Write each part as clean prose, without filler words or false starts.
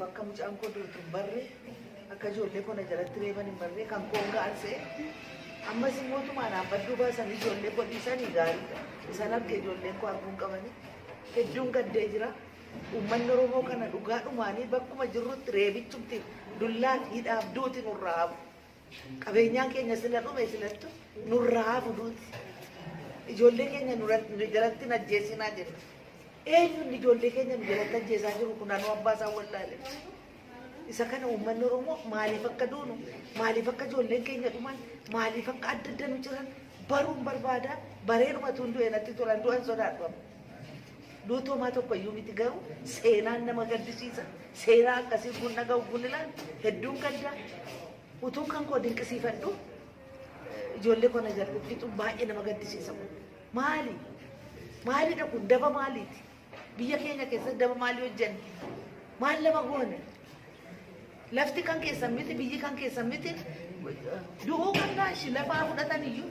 akka mucaan koo duutu barre akka ijoollee koo na jalatti reeban hin barre kan koo gaarsee ammas mootummaan dhaabbaduu baasan ijoollee koo dhiisanii gaariidha. Isaan akka ijoolleen koo arguun qabanii hedduun gaddee jira. Uummanni Oromoo kana dhugaadhumaanii bakkuma jirrutti reebichumti dullaa fi hidhaaf duuti nurraa hafu. Qabeenyaan keenya sila dhume silattu nurraa hafu duuti. Ijoollee keenya nu jalatti ajjeesinaa jenna. Eenyuun ijoollee keenya nu jalatti ajjeesaa jiru kun naannoo abbaa isaa wallaale. Isa kana uummanni Oromoo maaliif akka duunu, maaliif akka ijoolleen keenya dhuman, maaliif akka adda adda nu jiran baruun barbaada. Bareeduma tun du'e natti tolan du'an sodaadhu. Duutoomaa tokko iyyuu miti garuu seenaan nama gaddisiisa. Seenaa akkasii kun dhaga'u kun ilaan hedduun gaddaa. Utuu kan koo dinqisiifadhu ijoollee koo na jalatti fixu baay'ee nama gaddisiisa. Maali? Maalidha kun daba maaliiti? Biyya keenya keessatti daba maalii hojjenna? Maal lama goone? Lafti kan keessan miti, biyyi kan keessan miti. Du'uu kannaa ishii lafaa fudhatan iyyuu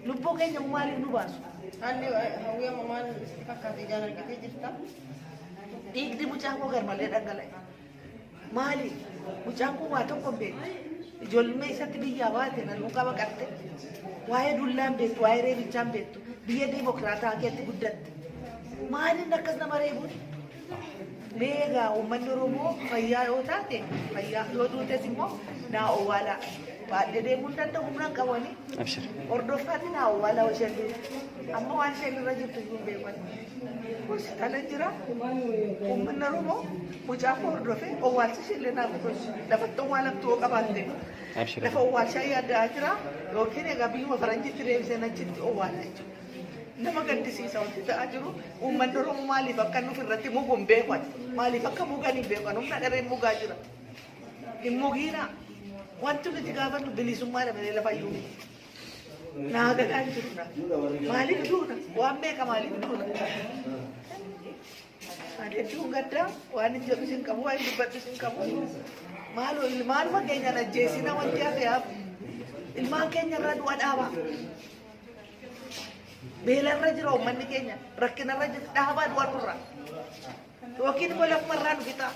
lubbuu keenya maaliif nu baasu? Haalli hawwii mamaan fakkaatee jaan argitee jirta. Dhiigni mucaan koo garmalee dhangala'e. Maali? Mucaan koo waa tokko hin beektu. Ijoollee isatti biyyaa baate nan muka baqatte. Waa'ee dullaan beektu, waa'ee reebichaan beektu. Biyya dimokiraataa keetti guddatte. Maaliin akkas nama reebuun? Meegaa uummanni Oromoo fayyaa yoo taate, fayyaa yoo duutes immoo naa owwaalaa. Baadhee deemuun danda'u humnaan qabanii. Hordoffaatti naa owwaalaa isheen duute. Amma waan isheen irra jirtu hin beekan. Hospitaala jira. Uummanni Oromoo mucaa koo hordofee owwaalcha ishee naaf tolchu. Lafatti owwaalamtu hoo qabaatte. Lafa owwaalchaa yaaddaa jira. Yookiin egaa biyyuma faranjiitti deebisee achitti owwaalaa jechuudha. Nama gaddisiisa wanti ta'aa jiru uummanni Oromoo maaliif akka nuuf irratti mugu hin beekan. Maaliif akka mugan hin beekan. Humna dhareen mugaa jira. Hin mugiinaa. Wanti nuti gaafannu bilisummaa dabalee lafa iyyuu miti. Naa galaan jirudha. Maaliif duuna? Waan beeka maaliif duuna? Ani hedduun gaddaa waan hin jedhu sin qabu, waan hin dubbadhu sin qabu. Maaloo ilmaanuma keenya ajjeesina wanti hafeef ilmaan keenya irra du'a dhaabaa. Beelarra jira uummanni keenya, rakkinarra jira dhaabaa du'a nurra. Yookiin immoo lafumarraa nu fixa.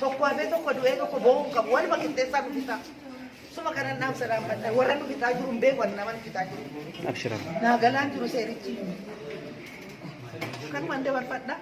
Tokko hafee tokko du'ee tokko bo'uun qabu, waluma qixxeessaa nu fixa. Suma kanan naaf sadaanfadha. Warra nu fixaa jiru hin beeku nama nu fixaa jiru. Naa galaan jiru seerichi. Kanumaan dabarfadha.